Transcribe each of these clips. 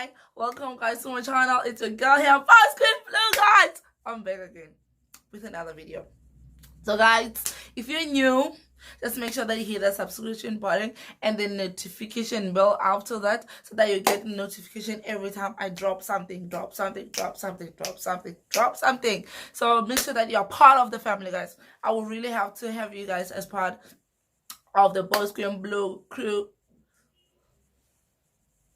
Hi, welcome guys to my channel. It's your girl here, Fast Queen Blue, guys. I'm back again with another video. So guys, if you're new, just make sure that you hit the subscription button and the notification bell after that, so that you get notification every time I drop something. So make sure that you're part of the family, guys. I will really have to have you guys as part of the Fast Queen Blue crew.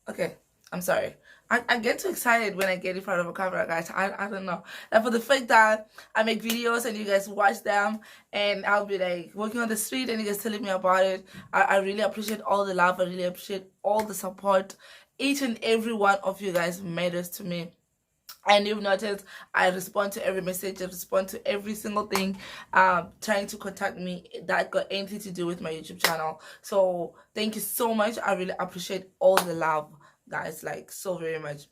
Okay, I'm sorry. I get too excited when I get in front of a camera, guys. I don't know. And for the fact that I make videos and you guys watch them, and I'll be like walking on the street and you guys telling me about it. I really appreciate all the love. I really appreciate all the support. Each and every one of you guys matters to me. And you've noticed I respond to every message, I respond to every single thing trying to contact me that got anything to do with my YouTube channel. So thank you so much. I really appreciate all the love, guys, like so very much.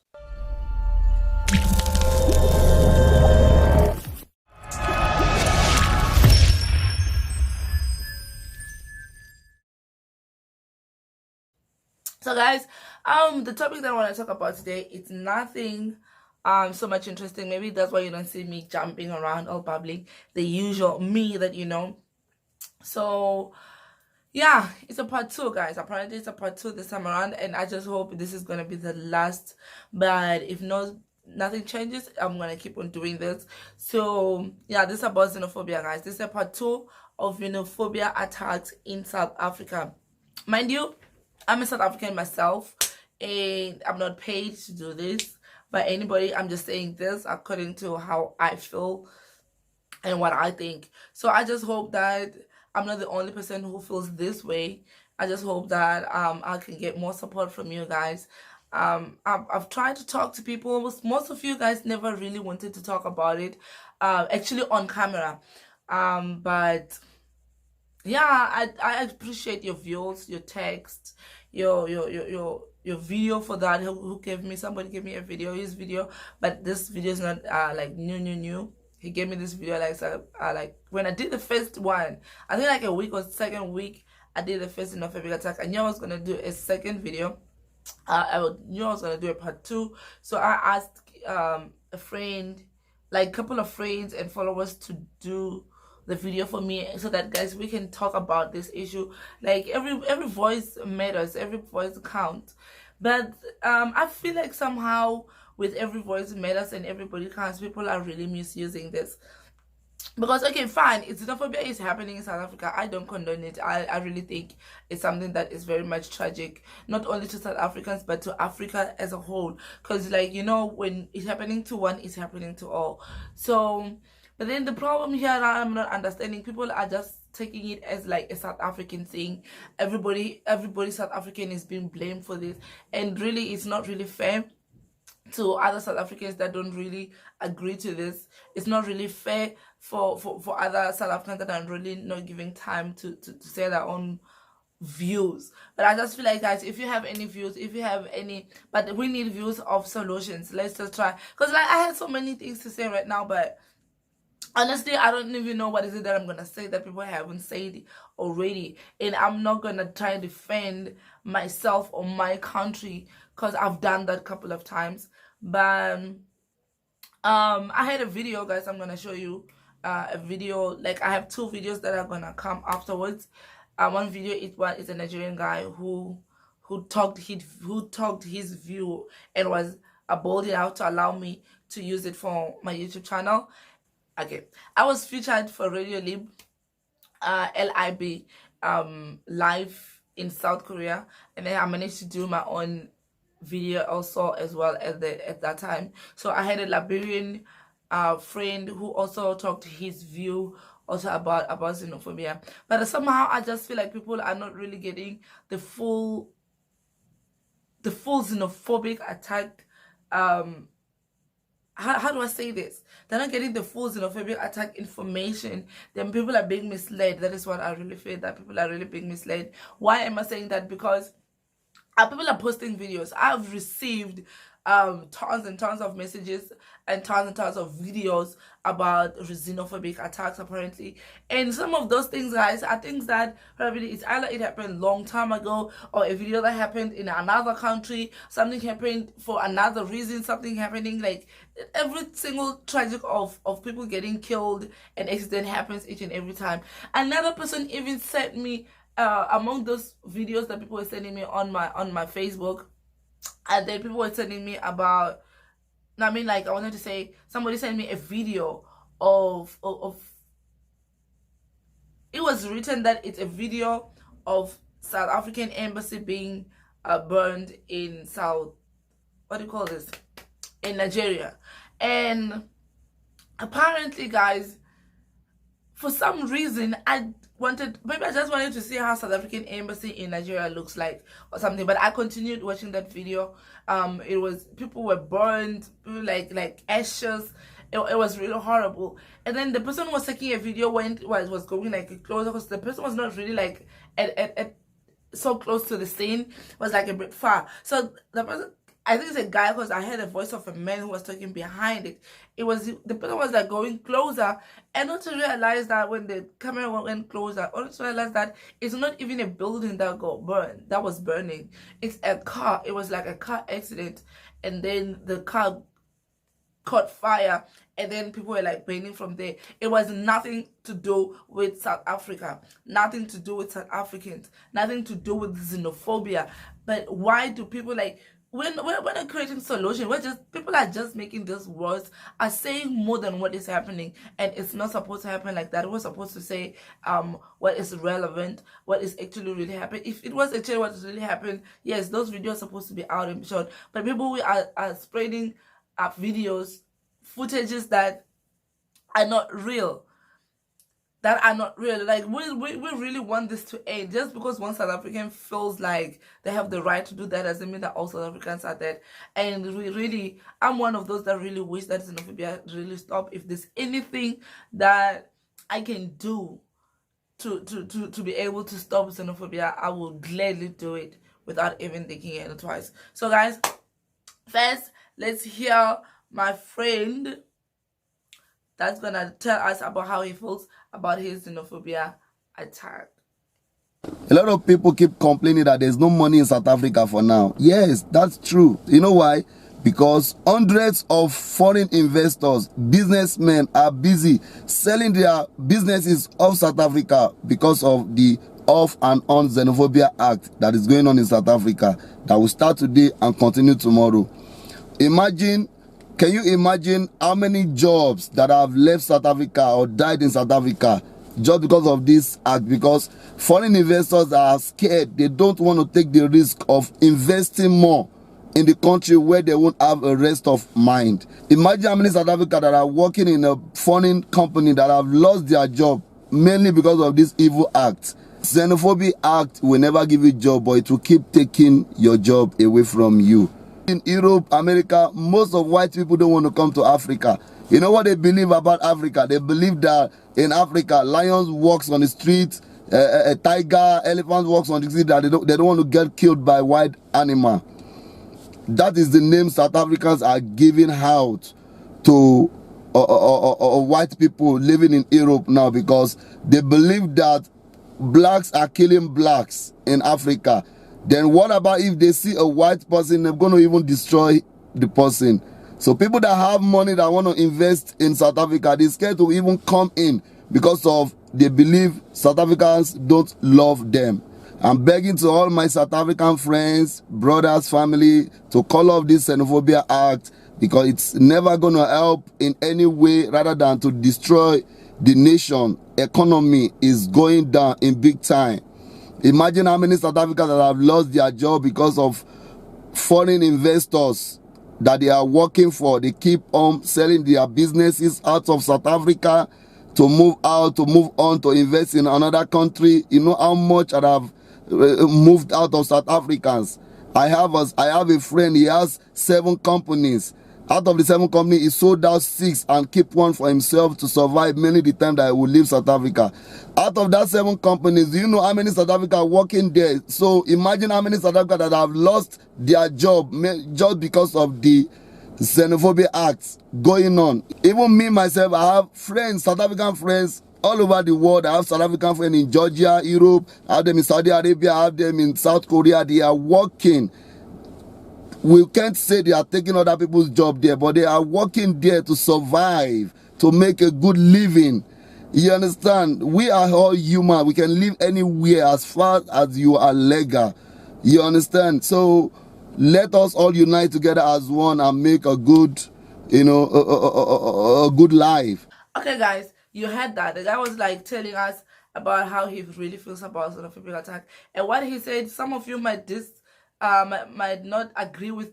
So guys, the topic that I want to talk about today, it's nothing so much interesting. Maybe that's why you don't see me jumping around all public, the usual me that you know. So yeah, it's a part 2, guys. Apparently it's a part 2 this time around, and I just hope this is gonna be the last. But if nothing changes, I'm gonna keep on doing this. So yeah, this is about xenophobia, guys. This is a part 2 of xenophobia attacks in South Africa. Mind you, I'm a South African myself, and I'm not paid to do this by anybody. I'm just saying this according to how I feel and what I think. So I just hope that I'm not the only person who feels this way. I just hope that I can get more support from you guys. I've tried to talk to people. Most of you guys never really wanted to talk about it, actually on camera. But yeah, I appreciate your views, your text, your video for that. Who gave me, somebody gave me a video, his video, but this video is not like new. He gave me this video like when I did the first one, I think like a week or second week I did the first Xenophobia attack. I knew I was gonna do a second video. I knew I was gonna do a part 2. So I asked a friend, like a couple of friends and followers, to do the video for me, so that guys, we can talk about this issue. Like every voice matters, every voice counts. But I feel like somehow with every voice matters and everybody counts, people are really misusing this. Because okay, fine, xenophobia is happening in South Africa. I don't condone it. I really think it's something that is very much tragic, not only to South Africans but to Africa as a whole. Because like, you know, when it's happening to one, it's happening to all. So but then the problem here that I'm not understanding, people are just taking it as like a South African thing. Everybody South African is being blamed for this, and really it's not really fair to other South Africans that don't really agree to this. It's not really fair for other South Africans that are really not giving time to say their own views. But I just feel like, guys, if you have any views, if you have any, but we need views of solutions. Let's just try, because like I had so many things to say right now, but honestly, I don't even know what is it that I'm gonna say that people haven't said already. And I'm not gonna try and defend myself or my country, because I've done that a couple of times. But I had a video, guys. I'm gonna show you a video. Like I have 2 videos that are gonna come afterwards. One video is a Nigerian guy who talked his view and was bold enough to allow me to use it for my YouTube channel. Okay, I was featured for Radio Lib, LIB, live in South Korea, and then I managed to do my own video also as well at that time. So I had a Liberian friend who also talked his view also about xenophobia. But somehow I just feel like people are not really getting the full xenophobic attack. How do I say this? They're not getting the full xenophobic attack information. Then people are being misled. That is what I really feel, that people are really being misled. Why am I saying that? Because people are posting videos. I've received tons and tons of messages and tons of videos about xenophobic attacks apparently, and some of those things, guys, are things that probably it's either it happened long time ago, or a video that happened in another country, something happened for another reason, something happening, like every single tragic of people getting killed and accident happens each and every time. Another person even sent me among those videos that people were sending me on my Facebook, and then people were sending me about, I mean, like, I wanted to say, somebody sent me a video of it was written that it's a video of South African embassy being burned in what do you call this, in Nigeria. And apparently, guys, for some reason, maybe I just wanted to see how South African embassy in Nigeria looks like or something, but I continued watching that video. It was, people were burned, like ashes. It was really horrible. And then the person who was taking a video was going like closer, because the person was not really like at so close to the scene, it was like a bit far. So the person, I think it's a guy, because I heard a voice of a man who was talking behind it. It was, the person was like going closer, and not to realize that when the camera went closer, only to realize that it's not even a building that got burned, that was burning. It's a car. It was like a car accident, and then the car caught fire, and then people were like burning from there. It was nothing to do with South Africa, nothing to do with South Africans, nothing to do with xenophobia. But why do people, like, when we're creating solution, people are just making this worse, are saying more than what is happening, and it's not supposed to happen like that. We're supposed to say what is relevant, what is actually really happened. If it was actually what is really happened, yes, those videos are supposed to be out and shown. But people are spreading videos, footages that are not real. Like, we really want this to end. Just because one South African feels like they have the right to do that doesn't mean that all South Africans are dead. And I'm one of those that really wish that xenophobia really stop. If there's anything that I can do to be able to stop xenophobia, I will gladly do it without even thinking it twice. So, guys, first, let's hear my friend that's gonna tell us about how he feels about his xenophobia attack. A lot of people keep complaining that there's no money in South Africa for now. Yes, that's true. You know why? Because hundreds of foreign investors, businessmen are busy selling their businesses off South Africa because of the Off and On Xenophobia Act that is going on in South Africa, that will start today and continue tomorrow. Can you imagine how many jobs that have left South Africa or died in South Africa just because of this act? Because foreign investors are scared. They don't want to take the risk of investing more in the country where they won't have a rest of mind. Imagine how many South Africans that are working in a foreign company that have lost their job mainly because of this evil act. Xenophobia Act will never give you a job, but it will keep taking your job away from you. In Europe, America, most of white people don't want to come to Africa. You know what they believe about Africa? They believe that in Africa, lions walks on the street, a tiger, elephant walks on the street, that they don't want to get killed by wild animal. That is the name South Africans are giving out to white people living in Europe now, because they believe that blacks are killing blacks in Africa. Then what about if they see a white person, they're going to even destroy the person? So people that have money that want to invest in South Africa, they're scared to even come in because of they believe South Africans don't love them. I'm begging to all my South African friends, brothers, family, to call off this Xenophobia Act, because it's never going to help in any way rather than to destroy the nation. Economy is going down in big time. Imagine how many South Africans that have lost their job because of foreign investors that they are working for. They keep on selling their businesses out of South Africa to move out, to move on, to invest in another country. You know how much that have moved out of South Africans. I have a friend, he has 7 companies. Out of the 7 companies, he sold out 6 and keep one for himself to survive mainly the time that he will leave South Africa. Out of that 7 companies, do you know how many South Africa are working there? So imagine how many South Africa that have lost their job just because of the Xenophobia acts going on. Even me, myself, I have friends, South African friends, all over the world. I have South African friends in Georgia, Europe, I have them in Saudi Arabia, I have them in South Korea. They are working. We can't say they are taking other people's job there, but they are working there to survive, to make a good living. You understand? We are all human. We can live anywhere as far as you are legal. You understand? So let us all unite together as one and make a good, you know, a good life. Okay, guys, you heard that. The guy was like telling us about how he really feels about xenophobic attack, and what he said. Some of you might might not agree with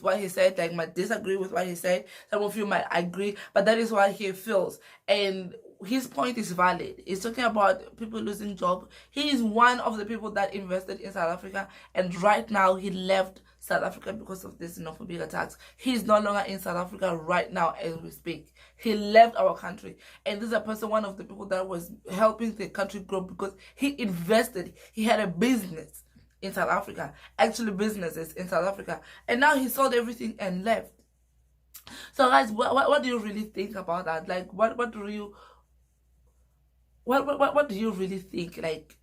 what he said, like might disagree with what he said. Some of you might agree, but that is what he feels, and his point is valid. He's talking about people losing job. He is one of the people that invested in South Africa, and right now he left South Africa because of this xenophobic attacks. He's no longer in South Africa right now as we speak. He left our country, and this is a person, one of the people that was helping the country grow because he invested. He had a business in South Africa, actually businesses in South Africa, and now he sold everything and left. So guys, what do you really think about that? Like, what do you really think? Like,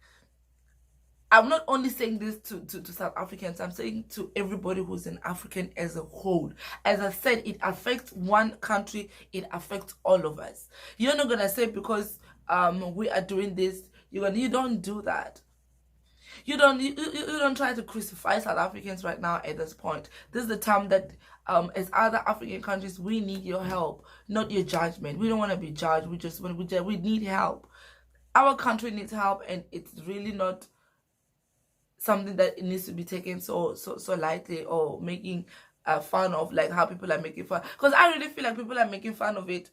I'm not only saying this to South Africans, I'm saying to everybody who's an African as a whole. As I said, it affects one country, it affects all of us. You're not gonna say because we are doing this, you don't do that. You don't try to crucify South Africans right now at this point. This is the time that as other African countries, we need your help, not your judgment. We don't want to be judged. We need help. Our country needs help, and it's really not something that it needs to be taken so lightly or making fun of, like how people are making fun. Because I really feel like people are making fun of it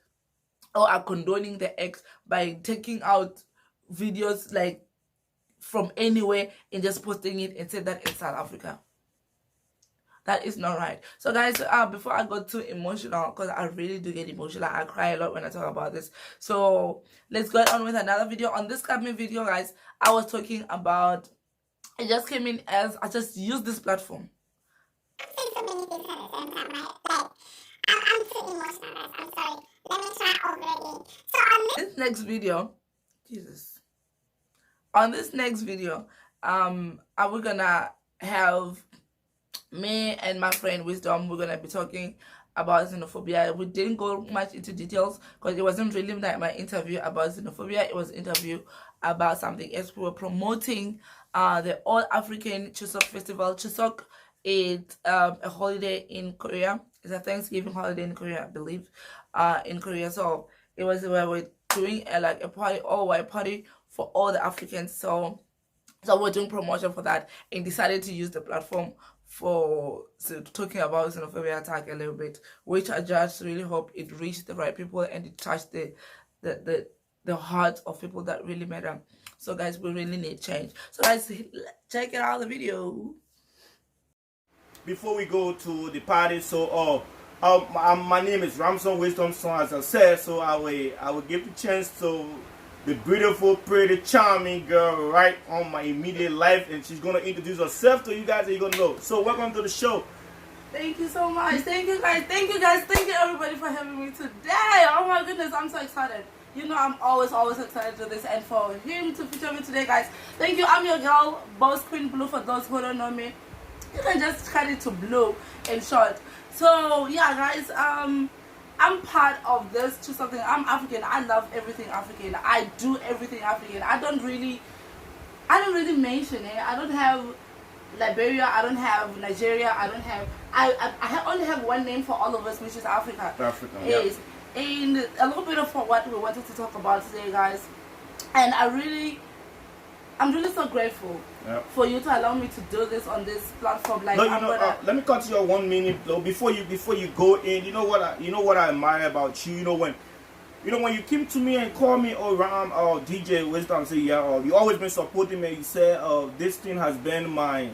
or are condoning the acts by taking out videos like from anywhere and just posting it and say that in South Africa. That is not right. So guys, before I go too emotional, because I really do get emotional, I cry a lot when I talk about this. So let's go on with another video. On this coming video, guys, I was talking about, it just came in as I just used this platform. I'm too emotional, I'm sorry. Let me try already. So on this next video, Jesus. On this next video, we're gonna have me and my friend Wisdom. We're gonna be talking about xenophobia. We didn't go much into details because it wasn't really like my interview about xenophobia. It was an interview about something else. We were promoting the All African Chuseok Festival. Chuseok is a holiday in Korea. It's a Thanksgiving holiday in Korea, I believe, in Korea. So it was where we're doing like a party, all-white party for all the Africans. So we're doing promotion for that and decided to use the platform for talking about xenophobia attack a little bit, which I just really hope it reached the right people and it touched the hearts of people that really matter. So guys, we really need change. So guys, check out the video. Before we go to the party, so my name is Ramson Wisdom Son, as I said. So I will give the chance to the beautiful, pretty, charming girl right on my immediate life, and she's gonna introduce herself to you guys, and you're gonna know. So welcome to the show. Thank you so much. Thank you guys. Thank you guys. Thank you everybody for having me today. Oh my goodness, I'm so excited. You know I'm always excited to do this, and for him to feature me today, guys. Thank you. I'm your girl, Boss Queen Blue. For those who don't know me, you can just cut it to Blue in short. So yeah, guys. I'm part of this to something. I'm African. I love everything African. I do everything African. I don't really mention it. I don't have Liberia. I don't have Nigeria. I don't have. I only have one name for all of us, which is Africa. Africa. Yes. Yeah. And a little bit of what we wanted to talk about today, guys. And I'm really so grateful for you to allow me to do this on this platform. Like, no, let me cut you off 1 minute though. Before you go in, you know what I admire about you. When you came to me and called me around DJ Wisdom, say you always been supporting me. You said this thing has been my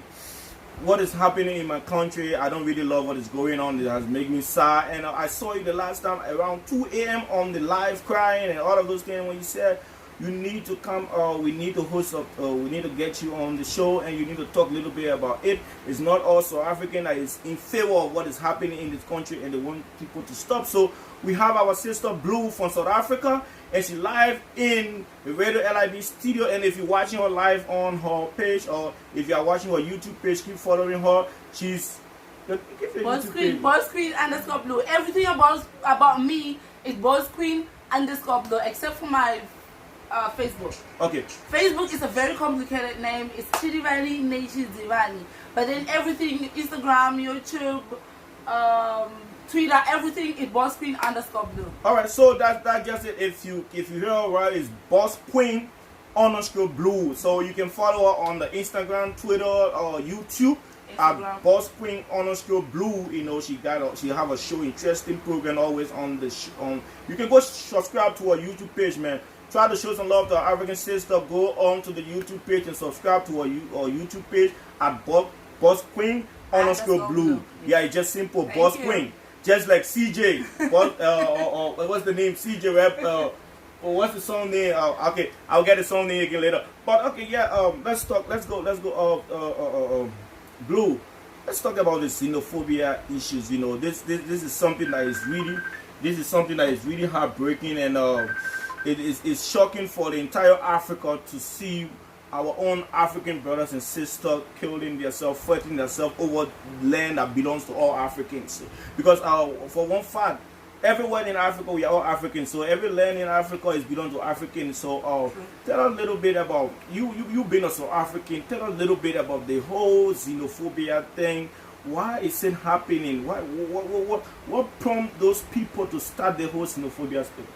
what is happening in my country. I don't really love what is going on. It has made me sad. And I saw you the last time around 2 a.m. on the live crying and all of those things when you said you need to come, we need to host up, we need to get you on the show and you need to talk a little bit about it. It's not all South African that is in favor of what is happening in this country and they want people to stop. So we have our sister Blue from South Africa, and she's live in the Radio LIB studio. And if you're watching her live on her page, or if you are watching her YouTube page, keep following her. She's BuzzQueen_Blue. Everything about me is BuzzQueen_Blue, except for my Facebook. Okay. Facebook is a very complicated name. It's Chidivani Nechi Divani. But then everything, Instagram, YouTube, Twitter, everything is BuzzQueen_Blue. Alright, so that's just it. If you hear her right, it's BuzzQueen_Blue. So you can follow her on the Instagram, Twitter, or YouTube. At BuzzQueen_Blue. You know, she have a show, interesting program always on the you can go subscribe to her YouTube page, man. Try to show some love to our African sister. Go on to the YouTube page and subscribe to our YouTube page at BuzzQueen_Blue. Yeah, it's just simple. BuzzQueen. Just like CJ. What's the name? CJ Rap. What's the song name? Okay, I'll get the song name again later. But okay, yeah. Let's go. Blue. Let's talk about the xenophobia issues. You know, this is something that is really heartbreaking, and it's shocking for the entire Africa to see our own African brothers and sisters killing themselves, fighting themselves over land that belongs to all Africans. Because for one fact, everywhere in Africa we are all Africans, so every land in Africa is belongs to Africans. So tell us a little bit about you being a South African. Tell us a little bit about the whole xenophobia thing. Why is it happening? What prompted those people to start the whole xenophobia thing?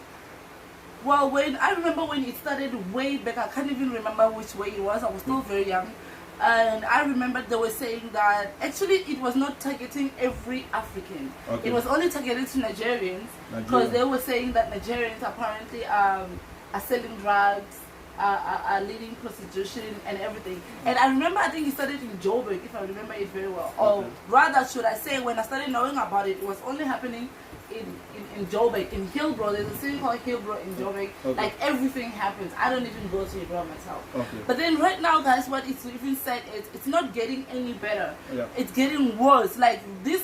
Well, I remember when it started way back, I can't even remember which way it was. I was still very young. And I remember they were saying that actually it was not targeting every African. Okay. It was only targeted to Nigerians, because they were saying that Nigerians apparently are selling drugs, are leading prostitution and everything. And I remember, I think it started in Joburg, if I remember it very well. Or rather, should I say, when I started knowing about it, it was only happening in Joburg, in Hillbrow. There's a city called Hillbrow in Joburg. Okay. Like everything happens. I don't even go to Hillbrow myself. Okay. But then right now, guys, what it's even said is it's not getting any better. Yeah. It's getting worse. Like this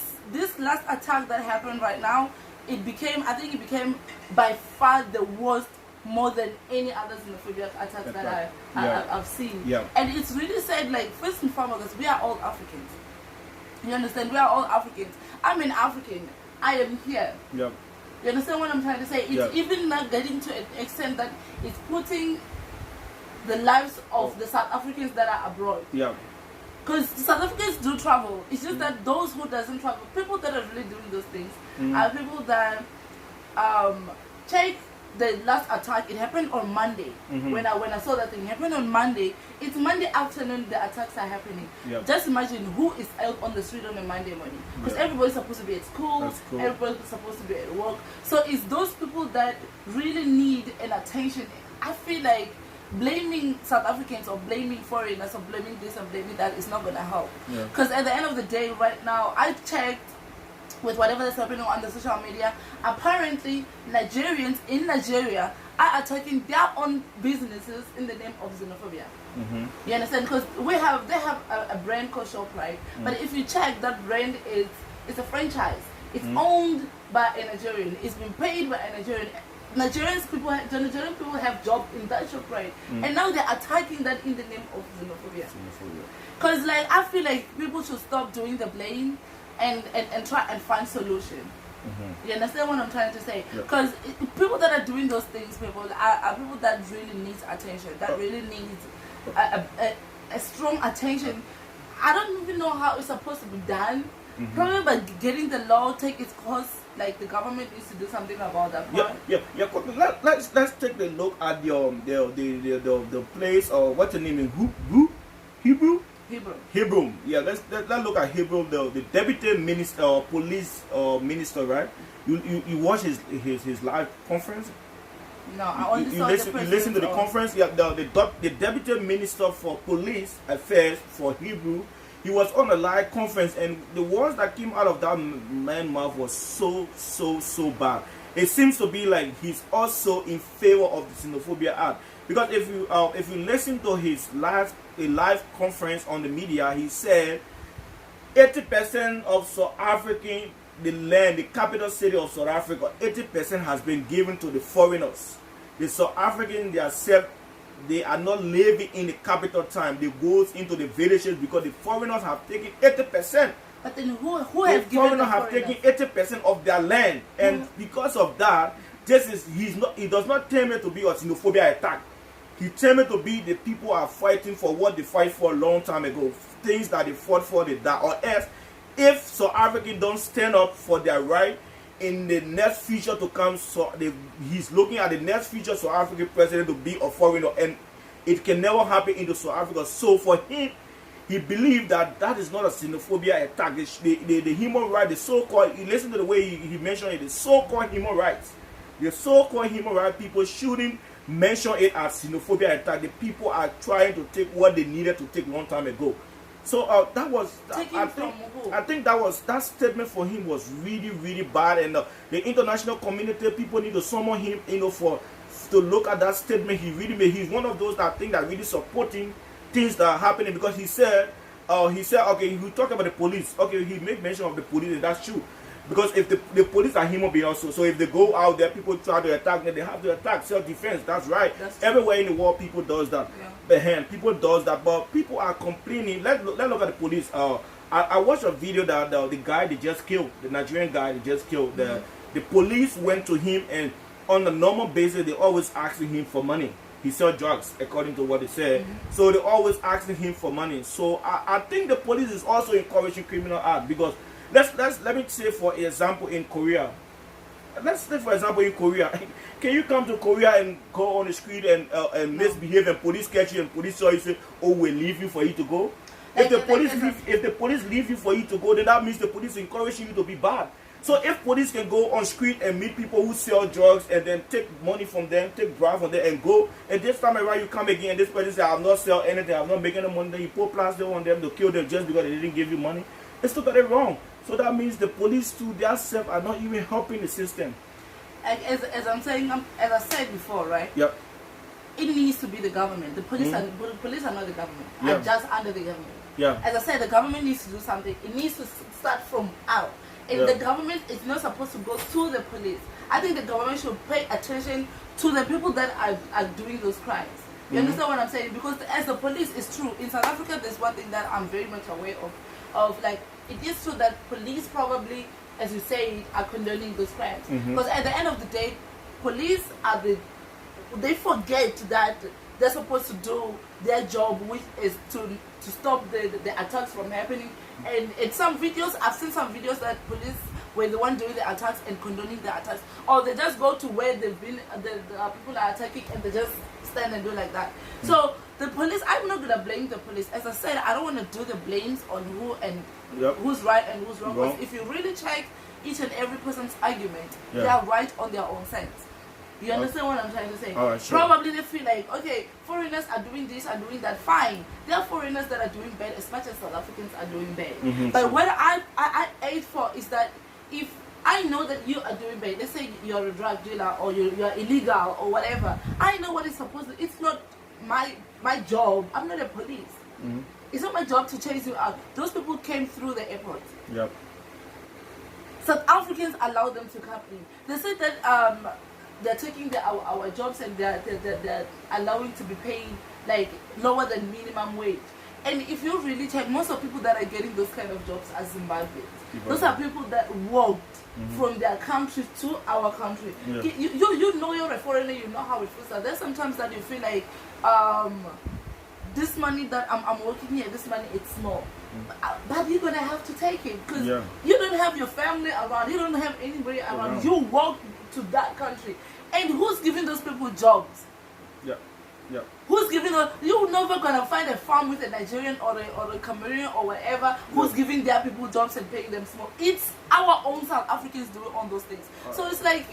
last attack that happened right now, I think it became by far the worst, more than any other xenophobia attacks that I've seen. Yeah. And it's really said, like, first and foremost, we are all Africans. You understand? We are all Africans. I'm an African. I am here. Yep. You understand what I'm trying to say? It's even not getting to an extent that it's putting the lives of the South Africans that are abroad. Yeah. Because South Africans do travel. It's just that those who doesn't travel, people that are really doing those things, are people that check the last attack. It happened on Monday. When I saw that thing, it happened on Monday. It's Monday afternoon the attacks are happening. Yep. Just imagine who is out on the street on a Monday morning, because everybody's supposed to be at school, everybody's supposed to be at work. So it's those people that really need an attention. I feel like blaming South Africans or blaming foreigners or blaming this and blaming that is not going to help. Because at the end of the day, right now, I checked with whatever that's happening on the social media, apparently Nigerians in Nigeria are attacking their own businesses in the name of xenophobia. You understand? Because they have a brand called ShopRite, but if you check, that brand it's a franchise. It's owned by a Nigerian. It's been paid by a Nigerian. Nigerian people have jobs in that ShopRite, and now they're attacking that in the name of xenophobia. Because like I feel like people should stop doing the blame and try and find solution. You understand what I'm trying to say? Because people that are doing those things, people are people that really needs attention, that really needs a strong attention. I don't even know how it's supposed to be done. Probably by getting the law take its course. Like the government needs to do something about that part. Let's take a look at the place, or what's the name in Hebrew. Yeah, let's look at Hebrew. The deputy minister, police minister, right? You watch his live conference. No, I only saw you listen to the conference. Yeah, the deputy minister for police affairs for Hebrew. he was on a live conference, and the words that came out of that man's mouth was so bad. It seems to be like he's also in favor of the Xenophobia Act, because if you listen to his live conference on the media, he said 80% of South African, the land, the capital city of South Africa, 80% has been given to the foreigners. The South African themselves, they are not living in the capital town. They go into the villages because the foreigners have taken 80%. But then who has given the foreigners have taken 80% of their land, and because of that, he does not tell me to be a xenophobia attack. He tell me to be the people are fighting for what they fight for a long time ago, things that they fought for, they die. Or else, if South Africans don't stand up for their right in the next future to come, so he's looking at the next future South African president to be a foreigner, and it can never happen into South Africa. So for him, he believed that is not a xenophobia attack. The human rights, the so-called, you listen to the way he mentioned it, the so-called human rights. The so-called human rights people shouldn't mention it as xenophobia attack. The people are trying to take what they needed to take long time ago. So that was, I think that statement for him was really bad, and the international community, people need to summon him, to look at that statement he really made. He's one of those that I think that really supporting things that are happening, because he said, okay, he talk about the police. Okay, he made mention of the police, and that's true. Because if the police are human beings also, so if they go out there, people try to attack them, they have to attack, self-defense. That's right. Everywhere in the world, people does that. Yeah. People does that, but people are complaining. Let's look at the police. I watched a video that the guy they just killed, the Nigerian guy they just killed. The police went to him, and on a normal basis, they always asking him for money. He sell drugs, according to what they said. So they always asking him for money. So I think the police is also encouraging criminal act, because let me say for example in Korea. Let's say for example in Korea. Can you come to Korea and go on the street and misbehave, and police catch you, and police saw you, say, oh, we'll leave you for you to go? If the police leave you for you to go, then that means the police encouraging you to be bad. So if police can go on street and meet people who sell drugs and then take money from them, take bribe from them and go, and this time around you come again and this person say, I'm not selling anything, I'm not making any money, then you put plaster on them to kill them just because they didn't give you money, it's totally wrong. So that means the police too, themselves are not even helping the system. As I'm saying, as I said before, right? Yep. It needs to be the government. The police are not the government. Yeah. Are just under the government. Yeah. As I said, the government needs to do something. It needs to start from out. And the government is not supposed to go to the police. I think the government should pay attention to the people that are doing those crimes. You understand what I'm saying? Because as the police, it's true. In South Africa, there's one thing that I'm very much aware of like, it is true that police probably, as you say, are condoning those crimes. Because at the end of the day, police are they forget that they're supposed to do their job, which is to stop the attacks from happening. And in some videos, I've seen some videos that police were the one doing the attacks and condoning the attacks, or they just go to where they've been, the people are attacking, and they just stand and do like that. So the police, I'm not gonna blame the police. As I said, I don't want to do the blames on who and who's right and who's wrong. Because if you really check each and every person's argument, they are right on their own sense. You understand what I'm trying to say? Right, sure. Probably they feel like, okay, foreigners are doing this, are doing that, fine. There are foreigners that are doing bad as much as South Africans are doing bad. But what I aid for is that if I know that you are doing bad, let's say you're a drug dealer or you're illegal or whatever, I know what is supposed to, it's not my job. I'm not a police. It's not my job to chase you out. Those people came through the airport. Yep. South Africans allow them to come in. They said that they're taking our jobs and they're allowing to be paid like lower than minimum wage. And if you really check, most of the people that are getting those kind of jobs are Zimbabweans. Those are people that walked from their country to our country. Yeah. You know you're a foreigner, you know how it feels. There's sometimes that you feel like this money that I'm working here, this money it's small. But you're gonna have to take it because you don't have your family around, you don't have anybody around. You walk to that country, and who's giving those people jobs? Who's giving them? You're never gonna find a farm with a Nigerian or a Cameroonian or whatever who's giving their people jobs and paying them small. It's our own South Africans doing all those things. So it's like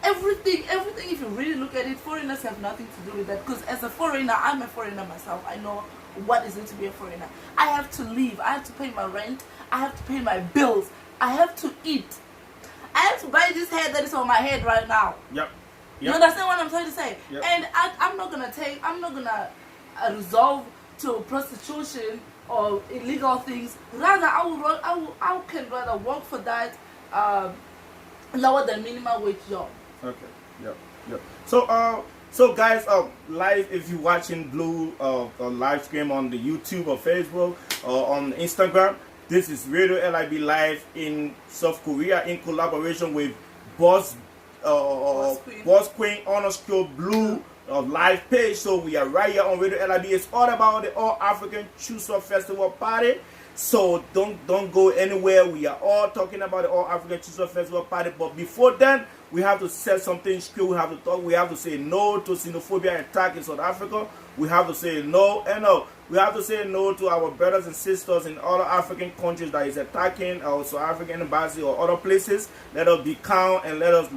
everything. If you really look at it, foreigners have nothing to do with that. Because as a foreigner, I'm a foreigner myself. I know what is it to be a foreigner. I have to live. I have to pay my rent. I have to pay my bills. I have to eat. I have to buy this hair that is on my head right now. Yep. You understand what I'm trying to say? Yep. And I'm not gonna resolve to prostitution or illegal things. Rather, I can rather work for that lower than minimum wage job. Okay. Yep. Yep. So guys, live, if you're watching Blue live stream on the YouTube or Facebook or on Instagram, this is Radio LIB Live in South Korea in collaboration with Boss Queen _ Blue live page. So we are right here on Radio LIB. It's all about the All African Chuseok Festival Party. So don't go anywhere. We are all talking about the All African Chuseok Festival Party. But before then, we have to set something straight. We have to talk. We have to say no to xenophobia attack in South Africa. We have to say no and no. We have to say no to our brothers and sisters in other African countries that is attacking our South African embassy or other places. Let us be calm and let us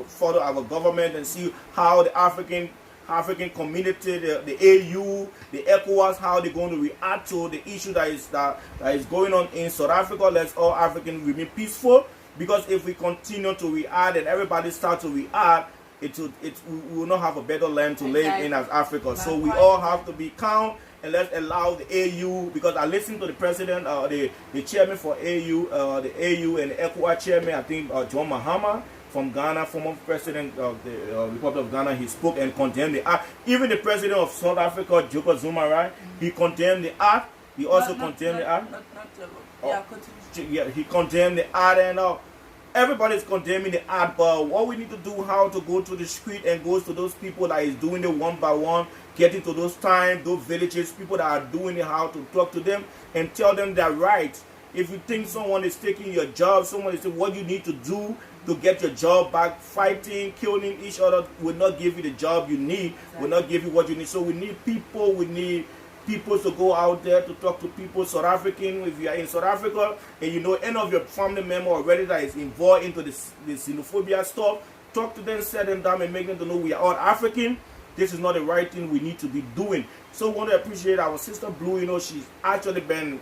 follow our government and see how the African community, the AU, the ECOWAS, how they're going to react to the issue that is going on in South Africa. Let's all Africans remain peaceful, because if we continue to react and everybody start to react, we will not have a better land to live in as Africa. So we all have to be calm and let's allow the AU, because I listened to the president, the chairman for AU, the AU and the ECOWAS chairman, I think John Mahama from Ghana, former president of the Republic of Ghana. He spoke and condemned the act. Even the president of South Africa, Jacob Zuma, right? He condemned the act. He also condemned the act. Yeah, he condemned the act, and everybody's condemning the act. But what we need to do, how to go to the street and go to those people that is doing it one by one, getting to those times, those villages, people that are doing it, how to talk to them and tell them their rights. If you think someone is taking your job, someone is saying what you need to do to get your job back, fighting, killing each other will not give you the job you need, will not give you what you need. So we need people to go out there to talk to people. South African, if you are in South Africa and you know any of your family member already that is involved into this xenophobia stuff, talk to them, set them down and make them to know we are all African. This is not the right thing we need to be doing. So we want to appreciate our sister Blue. You know, she's actually been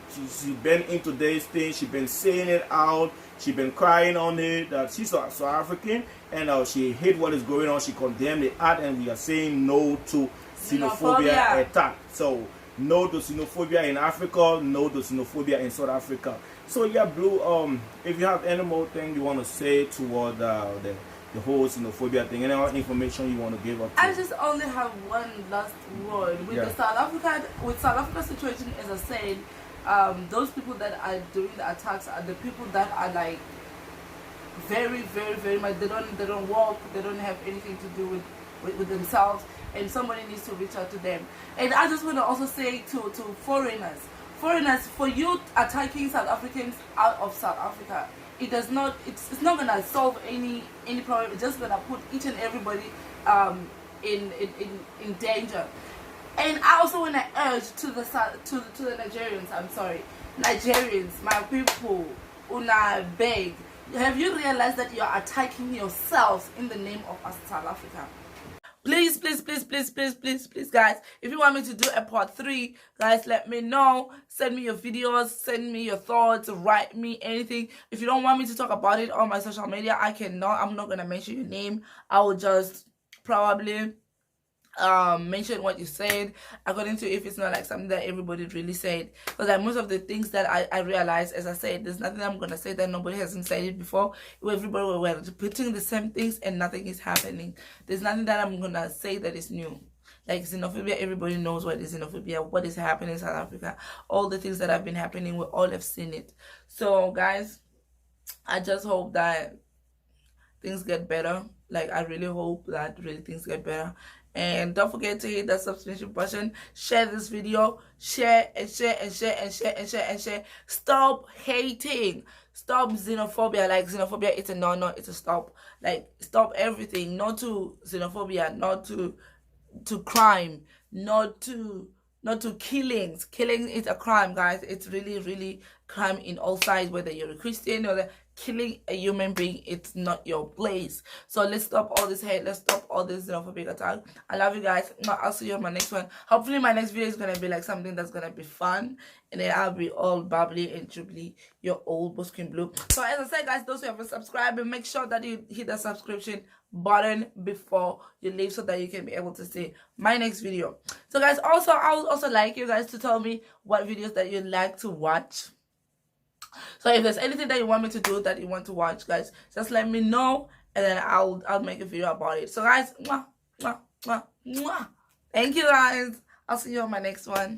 into this thing. She's been saying it out. She's been crying on it that she's South African and she hate what is going on. She condemned the act, and we are saying no to xenophobia attack. So no to xenophobia in Africa, no to xenophobia in South Africa. So yeah, Blue, if you have any more thing you want to say toward the whole xenophobia thing, any other information you want to give up to? I just only have one last word with the South Africa situation. As I said, those people that are doing the attacks are the people that are like very, very, very much. They don't walk. They don't have anything to do with themselves, and somebody needs to reach out to them. And I just want to also say to foreigners, for you attacking South Africans out of South Africa, it's not gonna solve any problem. It's just gonna put each and everybody in danger. And I also want to urge to the Nigerians. Nigerians, my people, una beg. Have you realized that you are attacking yourselves in the name of South Africa? Please, guys, if you want me to do a part 3, guys, let me know. Send me your videos, send me your thoughts, write me anything. If you don't want me to talk about it on my social media, I'm not gonna mention your name. I will just probably mention what you said according to if it's not like something that everybody really said, because like most of the things that I realized, as I said, there's nothing I'm gonna say that nobody hasn't said it before. Everybody were repeating the same things and nothing is happening. There's nothing that I'm gonna say that is new. Like xenophobia, everybody knows what is xenophobia, what is happening in South Africa, all the things that have been happening, we all have seen it. So guys, I just hope that things get better. Like I really hope that things get better. And don't forget to hit that subscription button, share this video, share and share and share and share and share and share. Stop hating, stop xenophobia. Like xenophobia, it's a no, it's a stop. Like stop everything. Not to xenophobia, not to crime, not to killings. Killing is a crime, guys. It's really crime in all sides, whether you're a Christian or killing a human being, it's not your place. So let's stop all this hate, let's stop all this xenophobic attack. I love you guys. I'll see you on my next one. Hopefully my next video is gonna be like something that's gonna be fun, and then I'll be all bubbly and jubbly, your old Buskin Blue. So as I said, guys, those who haven't subscribed, make sure that you hit the subscription button before you leave so that you can be able to see my next video. So guys, also I would also like you guys to tell me what videos that you'd like to watch. So if there's anything that you want me to do that you want to watch, guys, just let me know, and then I'll make a video about it. So guys, mwah, mwah, mwah, mwah. Thank you guys. I'll see you on my next one.